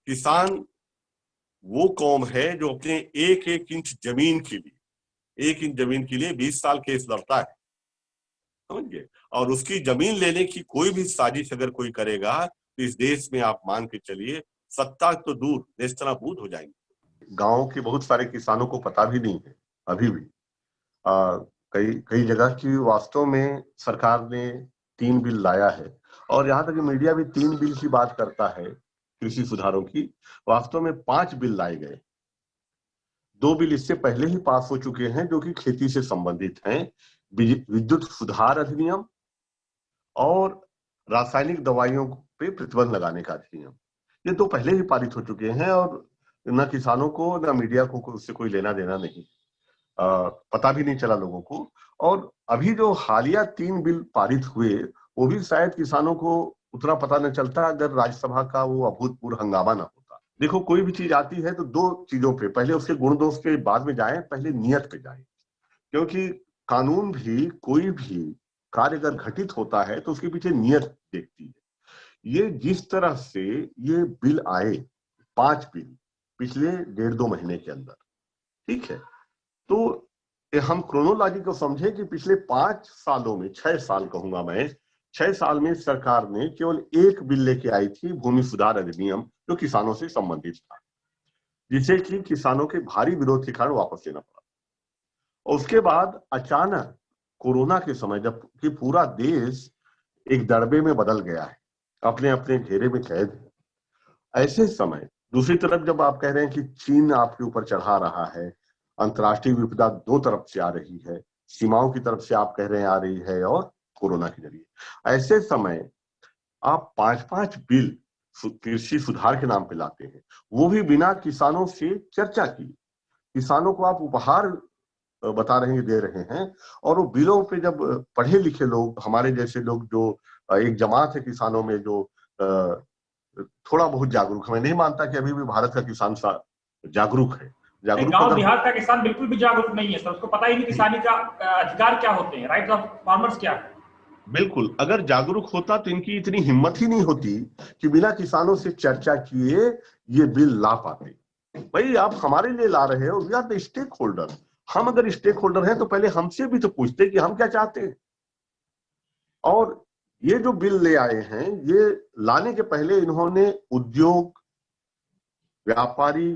किसान वो कौम है जो अपने एक एक इंच जमीन के लिए 20 साल केस लड़ता है, समझिए। और उसकी जमीन लेने की कोई भी साजिश अगर कोई करेगा तो इस देश में आप मान के चलिए सत्ता तो दूर नेस्तनाबूद हो जाएंगे। गांव के बहुत सारे किसानों को पता भी नहीं है अभी भी। कई कई जगह की वास्तव में सरकार ने 3 बिल लाया है, और यहाँ तक मीडिया भी 3 बिल की बात करता है कृषि सुधारों की। वास्तव में 5 बिल लाए गए। 2 बिल इससे पहले ही पास हो चुके हैं जो कि खेती से संबंधित हैं, विद्युत सुधार अधिनियम और रासायनिक दवाइयों पे प्रतिबंध लगाने का अधिनियम। ये 2 पहले ही पारित हो चुके हैं और न किसानों को न मीडिया को उससे कोई लेना देना नहीं, पता भी नहीं चला लोगों को। और अभी जो हालिया 3 बिल पारित हुए वो भी शायद किसानों को उतना पता न चलता अगर राज्यसभा का वो अभूतपूर्व हंगामा ना होता। देखो, कोई भी चीज आती है तो 2 चीजों पे, पहले उसके गुण दोष के बाद में जाए, पहले नियत पे जाए। क्योंकि कानून भी, कोई भी कार्य अगर घटित होता है तो उसके पीछे नियत देखती है। ये जिस तरह से ये बिल आए, 5 बिल पिछले 1.5-2 महीने के अंदर, ठीक है, तो हम क्रोनोलॉजी को समझे कि पिछले 5 सालों में, 6 साल कहूंगा मैं, 6 साल में सरकार ने केवल 1 बिल लेके आई थी, भूमि सुधार अधिनियम, जो किसानों से संबंधित था, जिसे कि किसानों के भारी विरोध के कारण वापस लेना पड़ा। और उसके बाद अचानक कोरोना के समय, जब कि पूरा देश एक दड़बे में बदल गया है, अपने अपने घेरे में कैद है, ऐसे समय दूसरी तरफ जब आप कह रहे हैं कि चीन आपके ऊपर चढ़ा रहा है, अंतर्राष्ट्रीय विपदा 2 तरफ से आ रही है, सीमाओं की तरफ से आप कह रहे हैं आ रही है, और कोरोना के जरिए, ऐसे समय आप 5-5 बिल कृषि सुधार के नाम पे लाते हैं, वो भी बिना किसानों से चर्चा की। किसानों को आप उपहार बता रहे हैं, दे रहे हैं, और वो बिलों पे जब पढ़े लिखे लोग, हमारे जैसे लोग, जो एक जमात है किसानों में जो थोड़ा बहुत जागरूक है, मैं नहीं मानता कि अभी भी भारत का किसान जागरूक है। गांव देहात का किसान बिल्कुल भी जागरूक नहीं है सर, उसको पता ही नहीं किसानी का अधिकार क्या होते हैं, राइट्स ऑफ फार्मर्स क्या है। बिल्कुल, अगर जागरूक होता तो इनकी इतनी हिम्मत ही नहीं होती कि बिना किसानों से चर्चा किए ये बिल ला पाते। भाई, आप हमारे लिए ला रहे हो, we are the stakeholder. हम अगर स्टेक होल्डर हैं तो पहले हमसे भी तो पूछते कि हम क्या चाहते हैं। और ये जो बिल ले आए हैं, ये लाने के पहले इन्होंने उद्योग, व्यापारी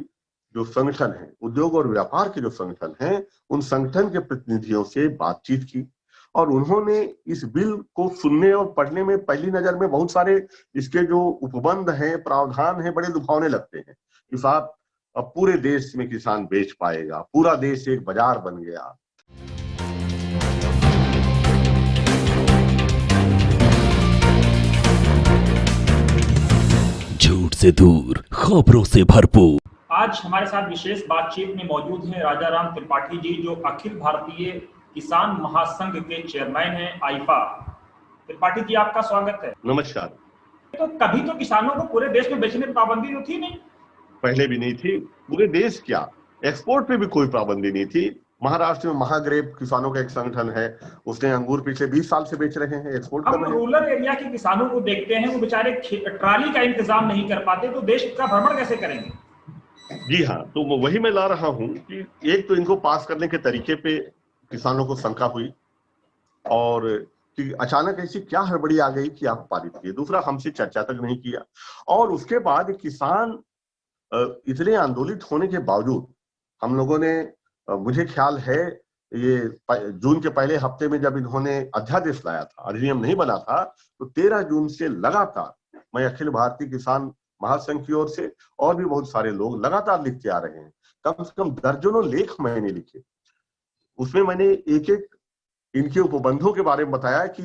जो संगठन है, उद्योग और व्यापार के जो संगठन हैं, उन संगठन के प्रतिनिधियों से बातचीत की, और उन्होंने इस बिल को सुनने और पढ़ने में पहली नजर में बहुत सारे इसके जो उपबंध हैं, प्रावधान हैं, बड़े लुभावने लगते हैं कि साहब अब पूरे देश में किसान बेच पाएगा, पूरा देश एक बाजार बन गया। झूठ से दूर, खबरों से भरपूर। आज हमारे साथ विशेष बातचीत में मौजूद हैं राजाराम त्रिपाठी जी, जो अखिल भारतीय किसान महासंघ के चेयरमैन हैं, आईफा। त्रिपाठी जी, आपका स्वागत है। नमस्कार। तो कभी तो किसानों को पूरे देश में बेचने पर पाबंदी तो थी नहीं? पहले भी नहीं थी, पूरे देश क्या, एक्सपोर्ट पे भी कोई पाबंदी नहीं थी। महाराष्ट्र में महाग्रेप किसानों का एक संगठन है, उसने अंगूर पिछले 20 साल से बेच रहे हैं, एक्सपोर्ट कर रहे हैं। रूरल एरिया के किसानों को देखते हैं, वो बेचारे ट्राली का इंतजाम नहीं कर पाते, तो देश का भ्रमण कैसे करेंगे? जी हाँ, तो वही मैं ला रहा हूं कि एक तो इनको पास करने के तरीके पे किसानों को शंका हुई, और कि अचानक ऐसी क्या हड़बड़ी आ गई कि आप पारित किए। दूसरा, हमसे चर्चा तक नहीं किया, और उसके बाद किसान इतने आंदोलित होने के बावजूद हम लोगों ने, मुझे ख्याल है ये जून के पहले हफ्ते में जब इन्होंने अध्यादेश लाया था, अधिनियम नहीं बना था, तो 13 जून से लगातार मैं अखिल भारतीय किसान महासंघ की ओर से और भी बहुत सारे लोग लगातार लिखते आ रहे हैं। कम से कम दर्जनों लेख मैंने लिखे, उसमें मैंने एक एक इनके उपबंधों के बारे में बताया कि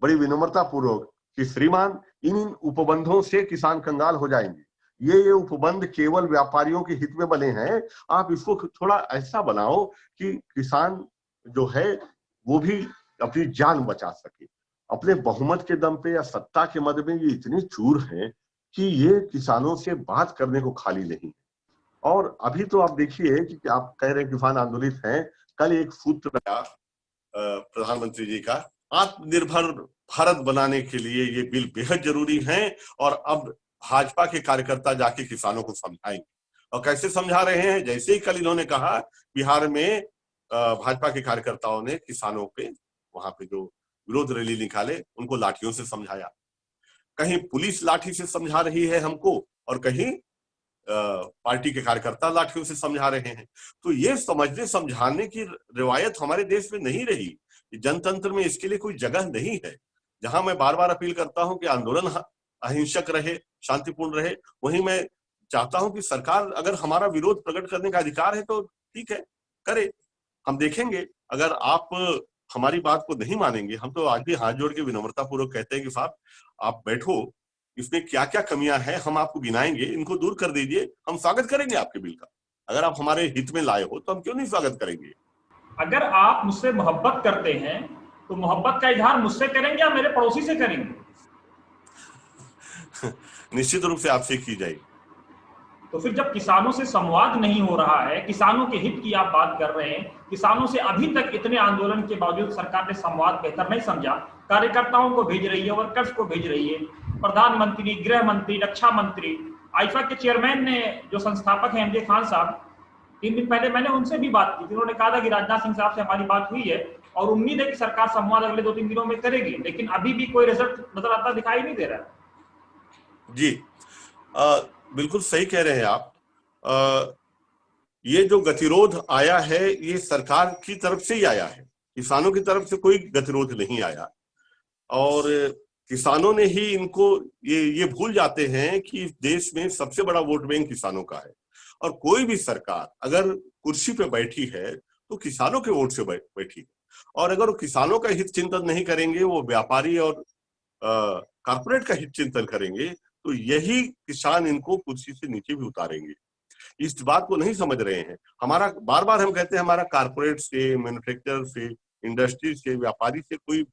बड़ी विनम्रता पूर्वक कि श्रीमान, इन उपबंधों से किसान कंगाल हो जाएंगे। ये उपबंध केवल व्यापारियों के हित में बने हैं, आप इसको थोड़ा ऐसा बनाओ कि किसान जो है वो भी अपनी जान बचा सके। अपने बहुमत के दम पे या सत्ता के मद में ये इतनी चूर हैं कि ये किसानों से बात करने को खाली नहीं। और अभी तो आप देखिए कि आप कह रहे हैं किसान आंदोलित हैं, कल एक सूत्र आया प्रधानमंत्री जी का, आत्मनिर्भर भारत बनाने के लिए ये बिल बेहद जरूरी है, और अब भाजपा के कार्यकर्ता जाके किसानों को समझाएंगे। और कैसे समझा रहे हैं? जैसे ही कल इन्होंने कहा, बिहार में भाजपा के कार्यकर्ताओं ने किसानों पे वहां पे जो विरोध रैली निकाले उनको लाठियों से समझाया। कहीं पुलिस लाठी से समझा रही है हमको और कहीं पार्टी के कार्यकर्ता लाठियों से समझा रहे हैं। तो ये समझने समझाने की रिवायत हमारे देश में नहीं रही। जनतंत्र में इसके लिए कोई जगह नहीं है। जहां मैं बार बार अपील करता हूं कि आंदोलन अहिंसक रहे, शांतिपूर्ण रहे, वहीं मैं चाहता हूं कि सरकार, अगर हमारा विरोध प्रकट करने का अधिकार है तो ठीक है, करे, हम देखेंगे। अगर आप हमारी बात को नहीं मानेंगे, हम तो आज भी हाथ जोड़ के विनम्रता पूर्वक कहते हैं कि साहब आप बैठो, इसमें क्या क्या कमियां हैं हम आपको गिनाएंगे, इनको दूर कर दीजिए, हम स्वागत करेंगे आपके बिल का। अगर आप हमारे हित में लाए हो तो हम क्यों नहीं स्वागत करेंगे। अगर आप मुझसे मोहब्बत करते हैं तो मोहब्बत का इजहार मुझसे करेंगे या मेरे पड़ोसी से करेंगे? निश्चित रूप से आपसे की जाएगी। तो फिर जब किसानों से संवाद नहीं हो रहा है, किसानों के हित की आप बात कर रहे हैं, किसानों से अभी तक इतने आंदोलन के बावजूद सरकार ने संवाद बेहतर नहीं समझा, कार्यकर्ताओं को भेज रही है, वर्कर्स को भेज रही है, प्रधानमंत्री, गृह मंत्री, रक्षा मंत्री, आईफा के चेयरमैन ने जो संस्थापक हैं एमजे खान साहब, 3 दिन पहले मैंने उनसे भी बात की थी। उन्होंने कहा था कि राजनाथ सिंह साहब से हमारी बात हुई है और उम्मीद है कि सरकार संवाद अगले 2-3 दिनों में करेगी, लेकिन अभी भी कोई रिजल्ट नजर आता दिखाई नहीं दे रहा है। जी, बिल्कुल सही कह रहे हैं आप। ये जो गतिरोध आया है ये सरकार की तरफ से ही आया है, किसानों की तरफ से कोई गतिरोध नहीं आया। और किसानों ने ही इनको ये भूल जाते हैं कि देश में सबसे बड़ा वोट बैंक किसानों का है। और कोई भी सरकार अगर कुर्सी पे बैठी है तो किसानों के वोट से बैठी है। और अगर वो किसानों का हित चिंतन नहीं करेंगे, वो व्यापारी और कारपोरेट का हित चिंतन करेंगे, तो यही किसान इनको कुर्सी से नीचे भी उतारेंगे। इस बात को नहीं समझ रहे हैं। हमारा बार बार हम कहते हैं हमारा कारपोरेट से, मैन्युफैक्चर से, इंडस्ट्री से, व्यापारी से कोई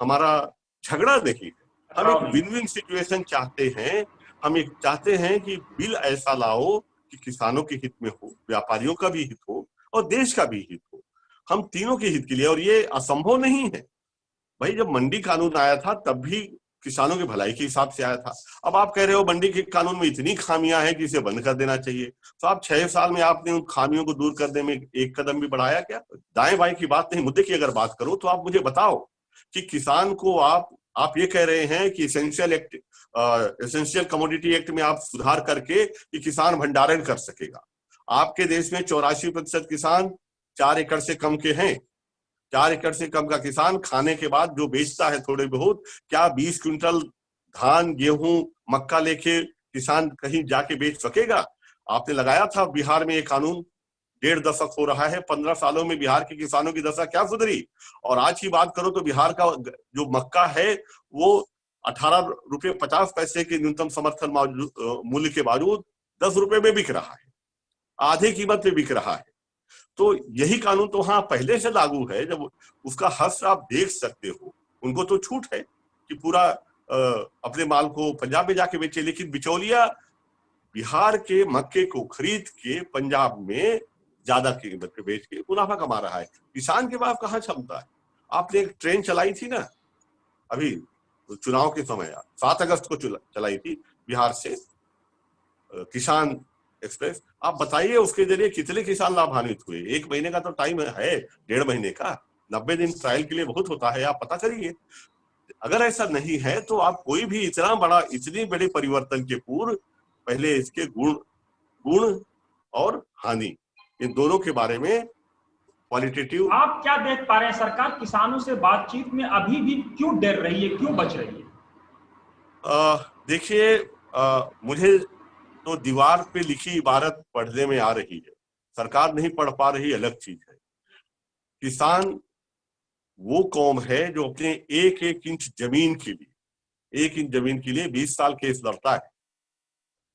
हमारा झगड़ा नहीं है। हम एक विन विन सिचुएशन चाहते हैं। हम एक चाहते हैं कि बिल ऐसा लाओ कि किसानों के हित में हो, व्यापारियों का भी हित हो और देश का भी हित हो, हम तीनों के हित के लिए। और ये असंभव नहीं है भाई। जब मंडी कानून आया था तब भी किसानों की भलाई के हिसाब से आया था। अब आप कह रहे हो मंडी के कानून में इतनी खामियां हैं कि इसे बंद कर देना चाहिए। तो आप 6 साल में आपने उन खामियों को दूर करने में एक कदम भी बढ़ाया क्या? दाएं बाएं की बात नहीं, मुद्दे की अगर बात करो तो आप मुझे बताओ कि किसान को आप ये कह रहे हैं कि एसेंशियल कमोडिटी एक्ट में आप सुधार करके कि किसान भंडारण कर सकेगा। आपके देश में 84% किसान 4 एकड़ से कम के हैं। 4 एकड़ से कम का किसान खाने के बाद जो बेचता है थोड़े बहुत, क्या 20 क्विंटल धान, गेहूं, मक्का लेके किसान कहीं जाके बेच सकेगा? आपने लगाया था बिहार में ये कानून, 1.5 दशक हो रहा है, 15 सालों में बिहार के किसानों की दशा क्या सुधरी? और आज की बात करो तो बिहार का जो मक्का है वो 18 रुपये 50 पैसे के न्यूनतम समर्थन मूल्य के बावजूद 10 रुपये में बिक रहा है, आधे कीमत पे बिक रहा है। तो यही कानून तो वहां पहले से लागू है। जब उसका हश्र आप देख सकते हो, उनको तो छूट है कि पूरा अपने माल को पंजाब में जाके बेचे, लेकिन बिचौलिया बिहार के मक्के को खरीद के पंजाब में ज्यादा कीमत पे बेच के मुनाफा कमा रहा है। किसान के पास कहाँ क्षमता है? आपने एक ट्रेन चलाई थी ना अभी चुनाव के समय, 7 अगस्त को चलाई थी बिहार से, किसान एक्सप्रेस। आप बताइए उसके जरिए कितने किसान लाभान्वित हुए? 1 महीने का तो टाइम है, 1.5 महीने का, 90 दिन ट्रायल के लिए बहुत होता है, आप पता करिए। अगर ऐसा नहीं है तो आप कोई भी इतनी बड़े परिवर्तन के पूर्व पहले इसके गुण और हानि, इन दोनों के बारे में क्वालिटेटिव। आप क्या देख पा रहे हैं, सरकार किसानों से बातचीत में अभी भी क्यों डर रही है, क्यों बच रही है? देखिए, मुझे तो दीवार पे लिखी इबारत पढ़ने में आ रही है, सरकार नहीं पढ़ पा रही अलग चीज है। किसान वो कौम है जो अपने एक इंच जमीन के लिए 20 साल केस लड़ता है,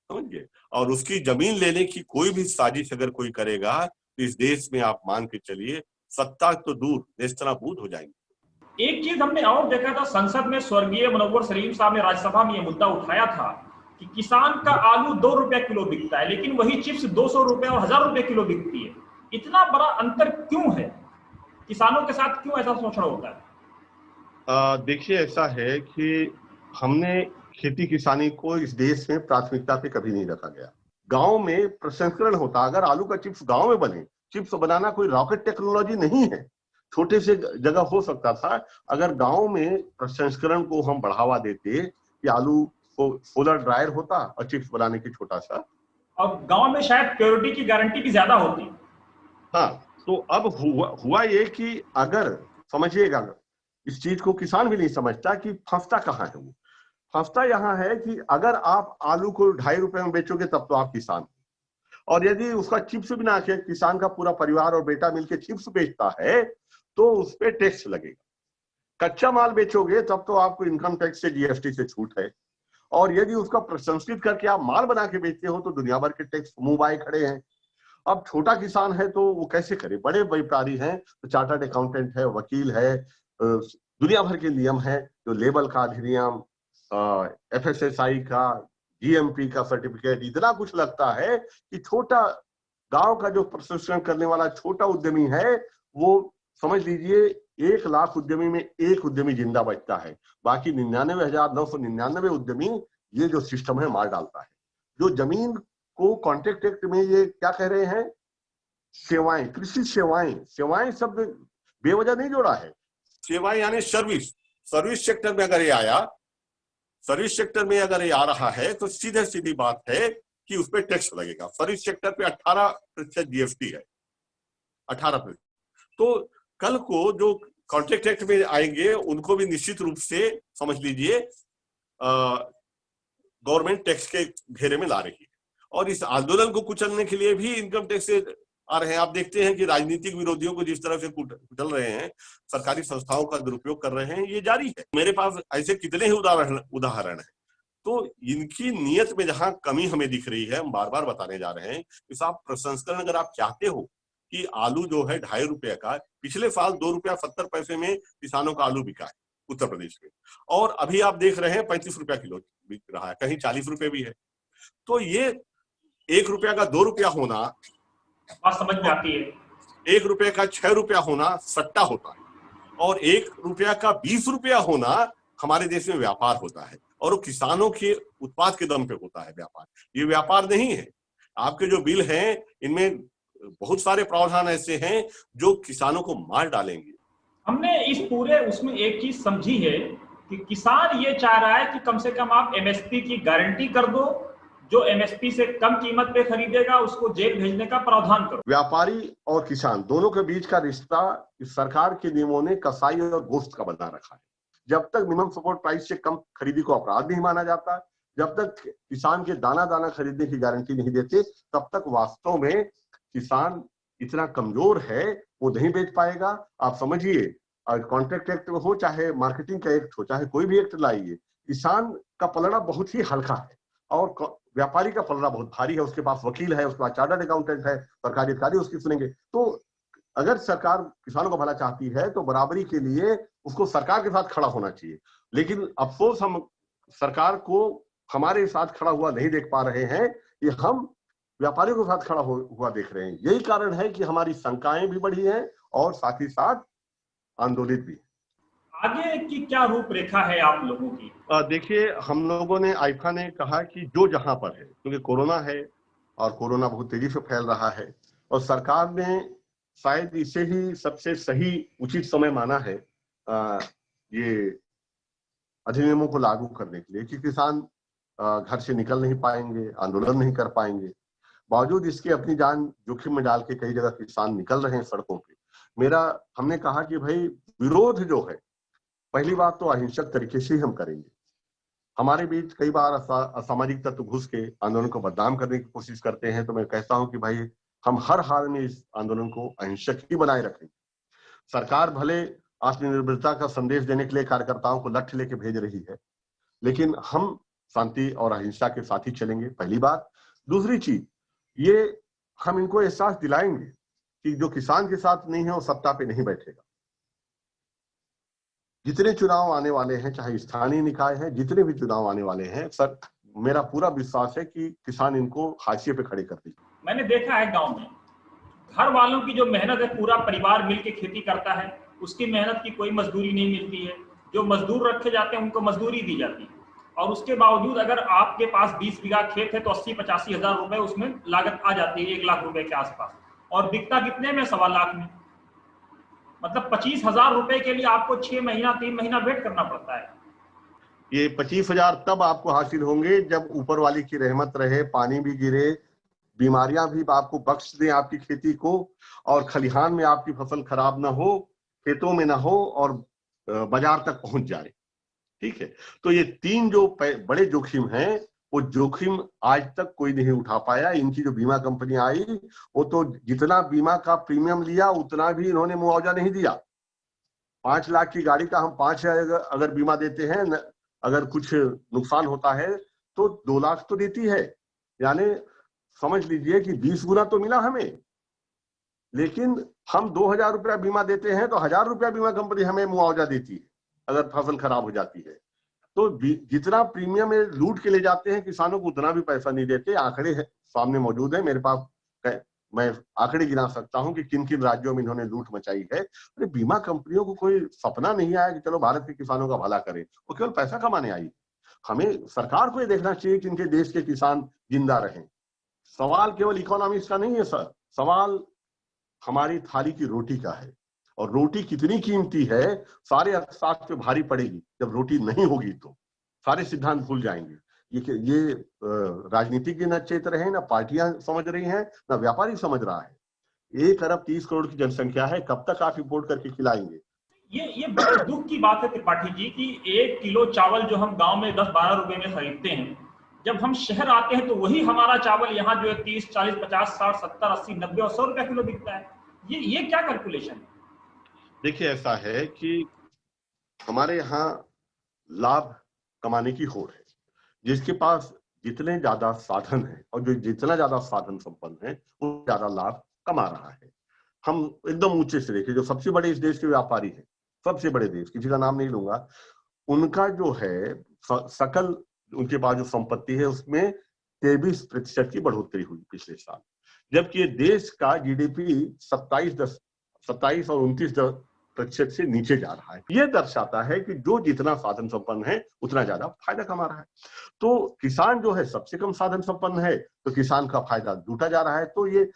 समझिए। और उसकी जमीन लेने की कोई भी साजिश अगर कोई करेगा तो इस देश में आप मान के चलिए सत्ता तो दूर नेस्तनाबूद हो जाएंगे। एक चीज हमने और देखा था, संसद में स्वर्गीय मुनव्वर सलीम साहब ने राज्यसभा में यह मुद्दा उठाया था कि किसान का आलू 2 रुपए किलो बिकता है, लेकिन वही चिप्स 200 रुपए और 1000 रुपए किलो बिकती है। इतना बड़ा अंतर क्यों है? किसानों के साथ क्यों ऐसा शोषण होता है? देखिए, ऐसा है कि हमने खेती किसानी को इस देश में प्राथमिकता पे कभी नहीं रखा गया। गांव में प्रसंस्करण होता, अगर आलू का चिप्स गांव में बने, चिप्स बनाना कोई रॉकेट टेक्नोलॉजी नहीं है, छोटे से जगह हो सकता था। अगर गांव में प्रसंस्करण को हम बढ़ावा देते कि आलू को सोलर ड्रायर होता और चिप्स बनाने की छोटा सा, और गांव में शायद प्योरिटी की गारंटी भी ज्यादा होती। हाँ, तो अब हुआ ये कि अगर समझिएगा, इस चीज को किसान भी नहीं समझता कि फंसता कहाँ है। वो फंसता यहाँ है कि अगर आप आलू को 2.5 रुपए में बेचोगे तब तो आप किसान, और यदि उसका चिप्स भी ना के किसान का पूरा परिवार और बेटा मिलके चिप्स बेचता है तो उस पर टैक्स लगेगा। कच्चा माल बेचोगे तब तो आपको इनकम टैक्स से, जीएसटी से छूट है, और यदि उसका प्रसंस्कृत करके आप माल बना के बेचते हो तो दुनिया भर के टैक्स मुंह बाए खड़े हैं। अब छोटा किसान है तो वो कैसे करे, बड़े व्यापारी हैं तो चार्टर्ड अकाउंटेंट है, वकील है, दुनिया भर के नियम है, जो लेबल का अधिनियम, FSSAI का, GMP का सर्टिफिकेट, इतना कुछ लगता है कि छोटा गांव का जो प्रसंस्करण करने वाला छोटा उद्यमी है, वो समझ लीजिए 1 लाख उद्यमी में 1 उद्यमी जिंदा बचता है, बाकी 99,999 उद्यमी ये जो सिस्टम है मार डालता है। जो जमीन को कॉन्ट्रैक्ट एक्ट में ये क्या कह रहे हैं, सेवाएं, कृषि सेवाएं, सेवाएं शब्द बेवजह नहीं जोड़ा है। सेवाएं यानी सर्विस, सर्विस सेक्टर में अगर ये आया, सर्विस सेक्टर में अगर ये आ रहा है तो सीधे सीधी बात है कि उस पर टैक्स लगेगा। सर्विस सेक्टर पे 18% GST है, 18%। तो कल को जो कॉन्ट्रैक्ट एक्ट में आएंगे उनको भी निश्चित रूप से समझ लीजिए गवर्नमेंट टैक्स के घेरे में ला रही है, और इस आंदोलन को कुचलने के लिए भी इनकम टैक्स से आ रहे हैं। आप देखते हैं कि राजनीतिक विरोधियों को जिस तरह से कुचल रहे हैं, सरकारी संस्थाओं का दुरुपयोग कर रहे हैं, ये जारी है। मेरे पास ऐसे कितने ही उदाहरण हैं। तो इनकी नीयत में जहां कमी हमें दिख रही है, हम बार बार बताने जा रहे हैं कि साहब प्रसंस्करण अगर आप चाहते हो कि आलू जो है 2.5 रुपए का, पिछले साल 2 रुपया 70 पैसे में किसानों का आलू बिका है उत्तर प्रदेश में, और अभी आप देख रहे हैं 35 रुपया किलो बिक रहा है, कहीं 40 रुपए भी है। तो ये 1 रुपया का 2 रुपया होना बात समझ में आती है। 1 रुपये का 6 रुपया होना सट्टा होता है, और 1 रुपया का 20 रुपया होना हमारे देश में व्यापार होता है, और वो किसानों के उत्पाद के दम पे होता है व्यापार। ये व्यापार नहीं है। आपके जो बिल हैं इनमें बहुत सारे प्रावधान ऐसे हैं जो किसानों को मार डालेंगे। हमने इस पूरे उसमें एक चीज समझी है कि किसान ये चाह रहा है कि कम से कम आप MSP की गारंटी कर दो, जो MSP से कम कीमत पे खरीदेगा उसको जेल भेजने का प्रावधान करो। व्यापारी और किसान दोनों के बीच का रिश्ता सरकार के नियमों ने कसाई और गोश्त का बना रखा है। जब तक मिनिमम सपोर्ट प्राइस से कम खरीदी को अपराध नहीं माना जाता, जब तक किसान के दाना दाना खरीदने की गारंटी नहीं देते, तब तक वास्तव में किसान इतना कमजोर है वो नहीं बेच पाएगा। आप समझिए, कॉन्ट्रैक्ट एक्ट हो चाहे मार्केटिंग का एक्ट हो, चाहे कोई भी एक्ट लाइए, किसान का पलड़ा बहुत ही हल्का है और व्यापारी का पलड़ा बहुत भारी है। उसके पास वकील है, उसके पास चार्टर्ड अकाउंटेंट है, सरकारी अधिकारी उसकी सुनेंगे। तो अगर सरकार किसानों को भला चाहती है तो बराबरी के लिए उसको सरकार के साथ खड़ा होना चाहिए। लेकिन अफसोस हम सरकार को हमारे साथ खड़ा हुआ नहीं देख पा रहे हैं, ये हम व्यापारियों के साथ खड़ा हुआ देख रहे हैं। यही कारण है कि हमारी शंकाएं भी बढ़ी हैं और साथ ही साथ आंदोलित भी। आगे की क्या रूपरेखा है आप लोगों की? देखिए, हम लोगों ने, आइफा ने कहा कि जो जहां पर है, क्योंकि कोरोना है और कोरोना बहुत तेजी से फैल रहा है, और सरकार ने शायद इसे ही सबसे सही उचित समय माना है ये अधिनियमों को लागू करने के लिए, कि किसान घर से निकल नहीं पाएंगे, आंदोलन नहीं कर पाएंगे। बावजूद इसके अपनी जान जोखिम में डाल के कई जगह किसान निकल रहे हैं सड़कों पे। हमने कहा कि भाई विरोध जो है, पहली बात तो अहिंसक तरीके से ही हम करेंगे। हमारे बीच कई बार असामाजिक तत्व घुस के आंदोलन को बदनाम करने की कोशिश करते हैं, तो मैं कहता हूं कि भाई हम हर हाल में इस आंदोलन को अहिंसक ही बनाए रखेंगे। सरकार भले आत्मनिर्भरता का संदेश देने के लिए कार्यकर्ताओं को लक्ष्य लेके भेज रही है, लेकिन हम शांति और अहिंसा के साथ ही चलेंगे, पहली बात। दूसरी चीज, ये हम इनको एहसास दिलाएंगे कि जो किसान के साथ नहीं है वो सत्ता पे नहीं बैठेगा। जितने चुनाव आने वाले हैं, चाहे स्थानीय निकाय है, जितने भी चुनाव आने वाले हैं, सर मेरा पूरा विश्वास है कि किसान इनको हाशिए पे खड़े कर देंगे। मैंने देखा है गांव में घर वालों की जो मेहनत है, पूरा परिवार मिलकर खेती करता है, उसकी मेहनत की कोई मजदूरी नहीं मिलती है। जो मजदूर रखे जाते हैं उनको मजदूरी दी जाती है। और उसके बावजूद अगर आपके पास 20 बीघा खेत है तो 80-85 हजार रुपए उसमें लागत आ जाती है, 1 लाख रुपए के आसपास, और बिकता कितने में? 1.25 लाख में। मतलब 25,000 रुपए के लिए आपको 6 महीना 3 महीना वेट करना पड़ता है। ये 25,000 तब आपको हासिल होंगे जब ऊपर वाली की रहमत रहे, पानी भी गिरे, बीमारियां भी आपको बख्श दें आपकी खेती को, और खलिहान में आपकी फसल खराब ना हो, खेतों में ना हो, और बाजार तक पहुंच जाए। ठीक है, तो ये 3 जो बड़े जोखिम हैं, वो जोखिम आज तक कोई नहीं उठा पाया। इनकी जो बीमा कंपनी आई, वो तो जितना बीमा का प्रीमियम लिया उतना भी इन्होंने मुआवजा नहीं दिया। 5 लाख की गाड़ी का हम 5 अगर बीमा देते हैं, अगर कुछ नुकसान होता है तो 2 लाख तो देती है, यानी समझ लीजिए कि 20 गुना तो मिला हमें। लेकिन हम 2,000 रुपया बीमा देते हैं तो 1,000 रुपया बीमा कंपनी हमें मुआवजा देती है अगर फसल खराब हो जाती है। तो जितना प्रीमियम लूट के ले जाते हैं किसानों को, उतना भी पैसा नहीं देते। आंकड़े सामने मौजूद है मेरे पास, मैं आंकड़े गिना सकता हूं कि किन किन राज्यों में इन्होंने लूट मचाई है। अरे बीमा कंपनियों को कोई सपना नहीं आया कि चलो भारत के किसानों का भला करें, वो केवल पैसा कमाने आई। हमें सरकार को ये देखना चाहिए कि इनके देश के किसान जिंदा रहें। सवाल केवल इकोनॉमिक्स का नहीं है सर, सवाल हमारी थाली की रोटी का है, और रोटी कितनी कीमती है सारे अर्थशास्त्र पे भारी पड़ेगी। जब रोटी नहीं होगी तो सारे सिद्धांत भूल जाएंगे। ये राजनीतिज्ञ न चेत रहे, ना पार्टियां समझ रही हैं, ना व्यापारी समझ रहा है। 1 अरब 30 करोड़ की जनसंख्या है, कब तक आप इंपोर्ट करके खिलाएंगे? ये बड़े दुख की बात है त्रिपाठी जी कि 1 किलो चावल जो हम गांव में 10-12 रुपए में खरीदते हैं, जब हम शहर आते हैं तो वही हमारा चावल यहाँ जो है 30, 40, 50, 60, 70, 80, 90 और 100 रुपया किलो बिकता है। ये क्या कैलकुलेशन है? देखिए, ऐसा है कि हमारे यहाँ लाभ कमाने की होड़ है। जिसके पास जितने ज्यादा साधन है और जो जितना ज्यादा साधन संपन्न है वो ज्यादा लाभ कमा रहा है। हम एकदम ऊंचे से देखें, जो सबसे बड़े इस देश के व्यापारी हैं, सबसे बड़े देश, किसी का नाम नहीं लूंगा, उनका जो है सकल उनके पास जो संपत्ति है उसमें 23% की बढ़ोतरी हुई पिछले साल, जबकि ये देश का जीडीपी 27 और 29% से नीचे जा रहा है। ये दर्शाता है कि जो जितना साधन संपन्न है उतना ज्यादा फायदा कमा रहा है। तो किसान जो है सबसे कम साधन संपन्न है, तो किसान का फायदा लूटा जा रहा है। तो ये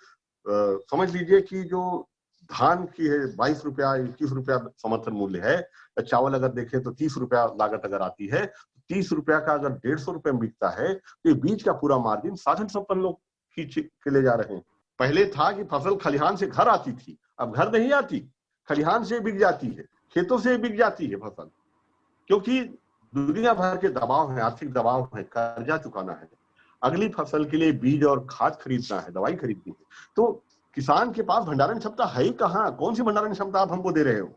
समझ लीजिए कि जो धान की है 22 रुपया 21 रुपया समर्थन मूल्य है, चावल अगर देखें तो 30 रुपया लागत अगर आती है, 30 रुपया का अगर 150 रुपये में बिकता है तो बीच का पूरा मार्जिन साधन संपन्न लोग खींच के ले जा रहे हैं। पहले था कि फसल खलिहान से घर आती थी, अब घर नहीं आती, खलिहान से बिक जाती है, खेतों से बिक जाती है फसल, क्योंकि दुनिया भर के दबाव है, आर्थिक दबाव है, कर्जा चुकाना है, अगली फसल के लिए बीज और खाद खरीदना है, दवाई खरीदनी है। तो किसान के पास भंडारण क्षमता है ही कहाँ? कौन सी भंडारण क्षमता आप हमको दे रहे हो?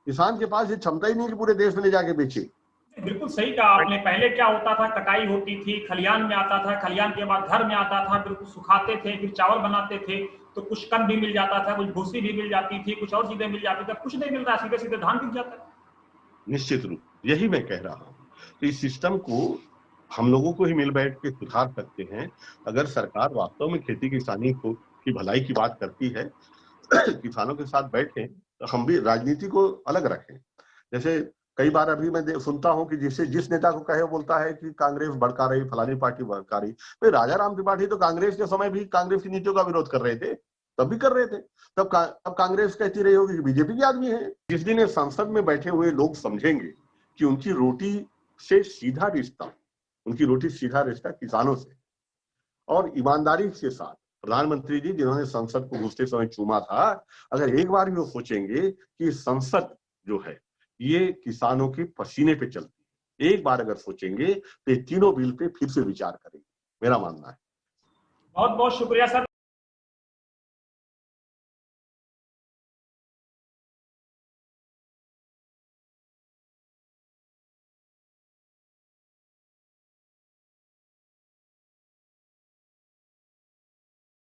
किसान के पास ये क्षमता ही नहीं कि पूरे देश में ले जाके बेचे। बिल्कुल सही कहा आपने। पहले क्या होता था, कटाई होती थी, खलिहान में आता था, खलिहान के बाद घर में आता था, बिल्कुल सुखाते थे, फिर चावल बनाते थे, तो कुछ कम भी मिल जाता था, कुछ भूसी भी मिल जाती थी, कुछ और चीजें मिल जाती थी, कुछ नहीं मिल रहा, सीधे सीधे धान बिक जाता है। निश्चित रूप, यही मैं कह रहा हूँ। तो इस सिस्टम को हम लोगों को ही मिल बैठ के सुधार सकते हैं। अगर सरकार वास्तव में खेती किसानी को की भलाई की बात करती है, किसानों के साथ बैठे, तो हम भी राजनीति को अलग रखें। जैसे कई बार अभी मैं सुनता हूं कि जिस नेता को कहे वो बोलता है कि कांग्रेस भड़का रही, फलानी पार्टी भड़का रही। भाई राजा राम त्रिपाठी तो कांग्रेस के समय भी कांग्रेस की नीतियों का विरोध कर रहे थे, तब भी कर रहे थे। तब कांग्रेस कहती रही होगी कि बीजेपी के आदमी है। जिस दिन ये संसद में बैठे हुए लोग समझेंगे कि उनकी रोटी से सीधा रिश्ता, उनकी रोटी सीधा रिश्ता किसानों से, और ईमानदारी के साथ प्रधानमंत्री जी जिन्होंने संसद को घुसते समय चूमा था, अगर एक बार भी वो सोचेंगे कि संसद जो है ये किसानों के पसीने पे चलती है, एक बार अगर सोचेंगे तो ये तीनों बिल पे फिर से विचार करेंगे, मेरा मानना है। बहुत बहुत शुक्रिया सर।